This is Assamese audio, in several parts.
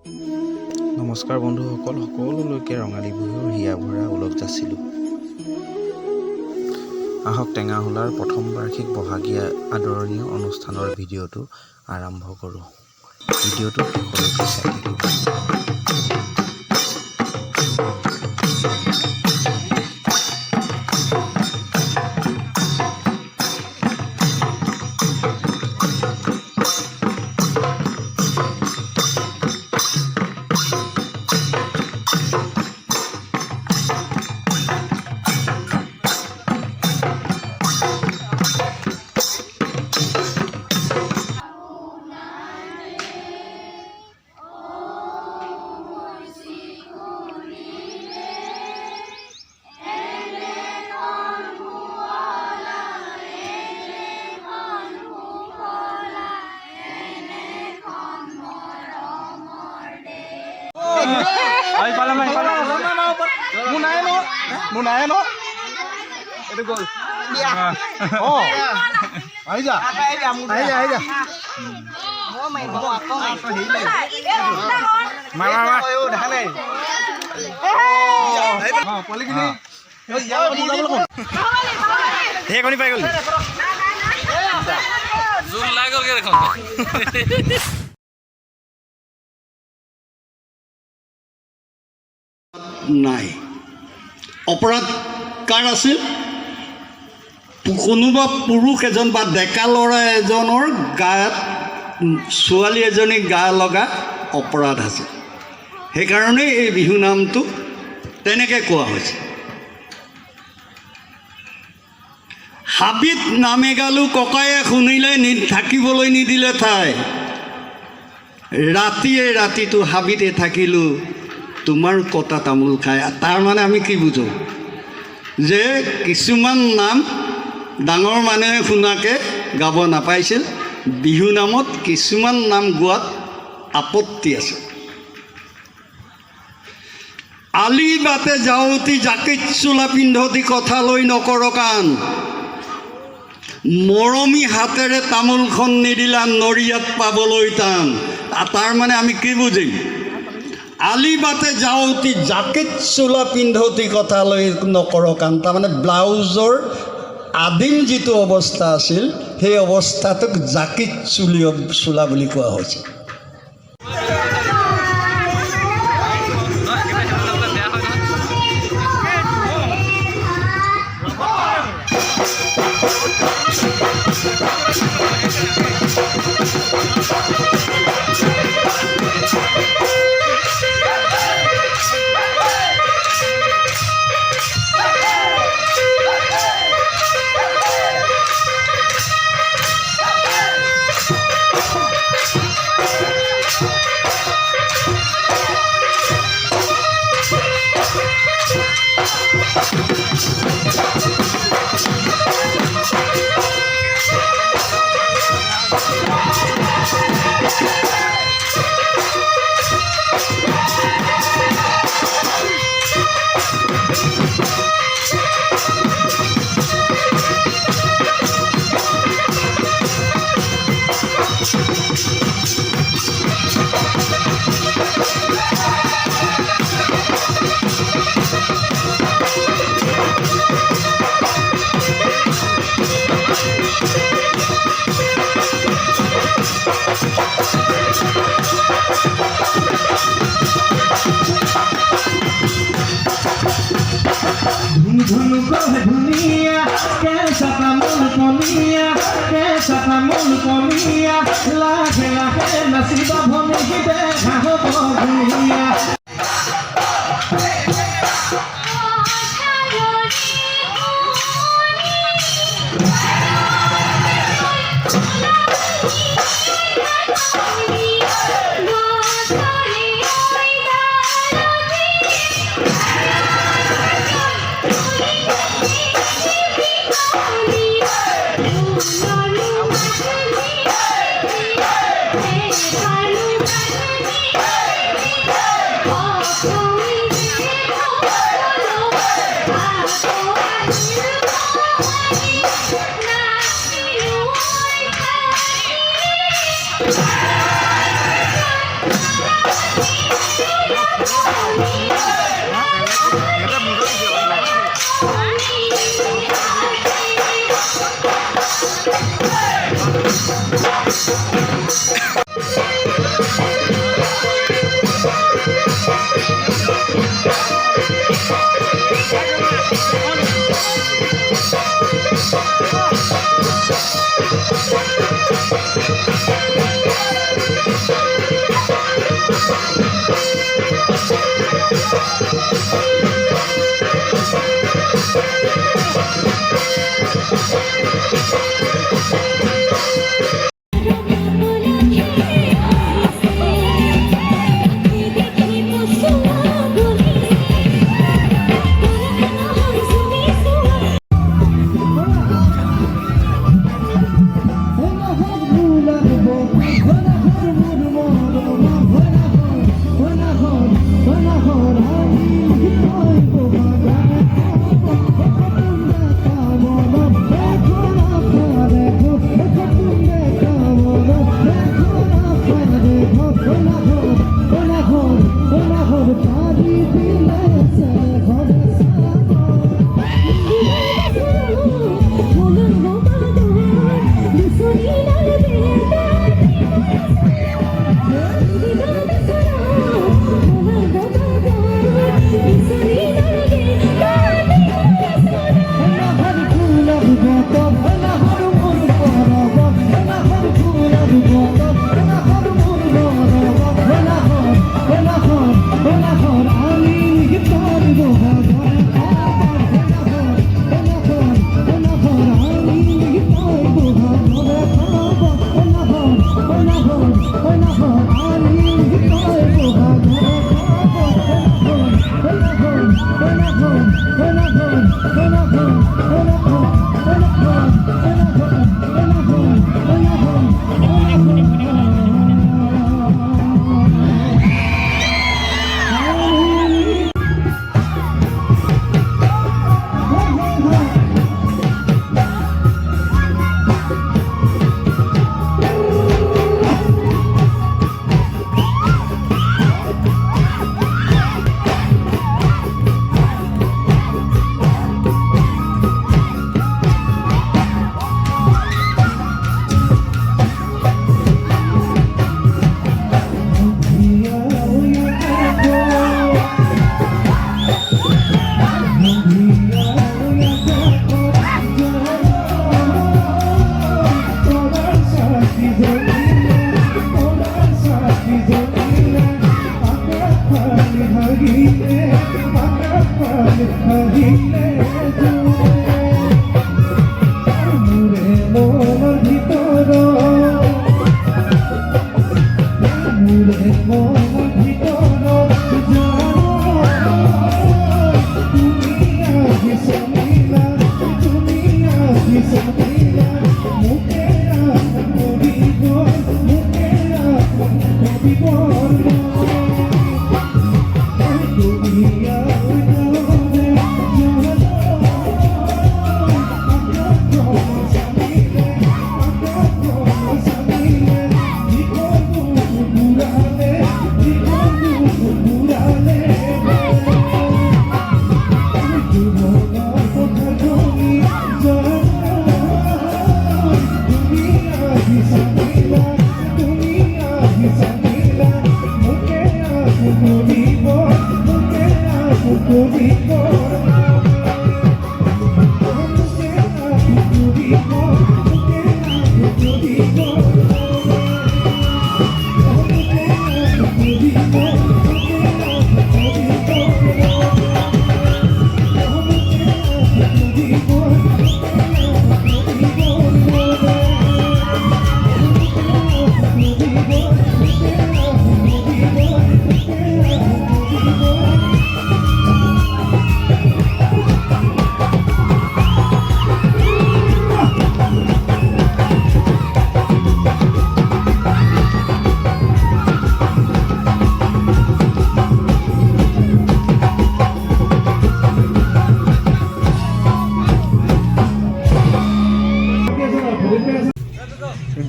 নমস্কাৰ বন্ধুসকল, সকলোলৈকে ৰঙালী বিহুৰ হিয়া ভৰা ওলগ যাচিলোঁ। আহক টেঙাহোলাৰ প্ৰথম বাৰ্ষিক বহাগীয়া আদৰণীয় অনুষ্ঠানৰ ভিডিঅ'টো আৰম্ভ কৰোঁ। ভিডিঅ'টো শেষলৈকে চাই থাকিব। Ay, pala. Muna no. Itu gol. Iya. Oh. Aja. Aja. Mau main bawa aku. Apa ini? Mama. Udah nih. Oh, paling gini. Ya, He koni pai gol. Zoom লাগল কে দেখুন। নাই অপৰাধ কাৰ আছিল? কোনোবা পুৰুষ এজন বা ডেকা ল'ৰা এজনৰ গাত ছোৱালী এজনী গা লগা অপৰাধ আছে। সেইকাৰণে এই বিহু নামটো তেনেকৈ কোৱা হৈছে। হাবিত নামেগালো ককায়ে শুনিলে থাকিবলৈ নিদিলে ঠাই, ৰাতিটো হাবিতে থাকিলোঁ তোমাৰ কটা তামোল খাই। তাৰ মানে আমি কি বুজোঁ যে কিছুমান নাম ডাঙৰ মানুহে শুনাকৈ গাব নাপাইছিল। বিহু নামত কিছুমান নাম গোৱাত আপত্তি আছে। আলি বাটে যাওঁতি জাকিত চোলা পিন্ধতি কথা লৈ নকৰ কাণ, মৰমী হাতেৰে তামোলখন নিদিলা নৰিয়াত পাবলৈ টান। তাৰ মানে আমি কি বুজিম? আলি বাটে যাওঁতি জাকেট চোলা পিন্ধতি কথা লৈ নকৰ কাণ। তাৰমানে ব্লাউজৰ আদিম যিটো অৱস্থা আছিল সেই অৱস্থাটোক জাকেট চোলা বুলি কোৱা হৈছে। Dunia, कैसा तामुल कमिया, लागे नसीबा भूमि की देखा हो दुनिया।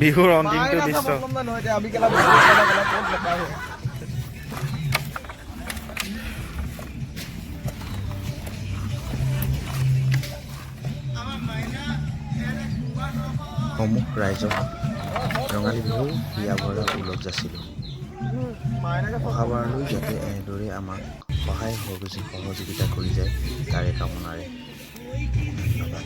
বিহুৰ অন্তিমটো দৃশ্য সমূহ ৰাইজক ৰঙালী বিহুৰ হিয়া ভৰা ওলগ যাচিলোঁ। অহাবাৰলৈ যাতে এনেদৰে আমাক সহায় সহযোগিতা কৰি যায় তাৰে কামনাৰে ধন্যবাদ।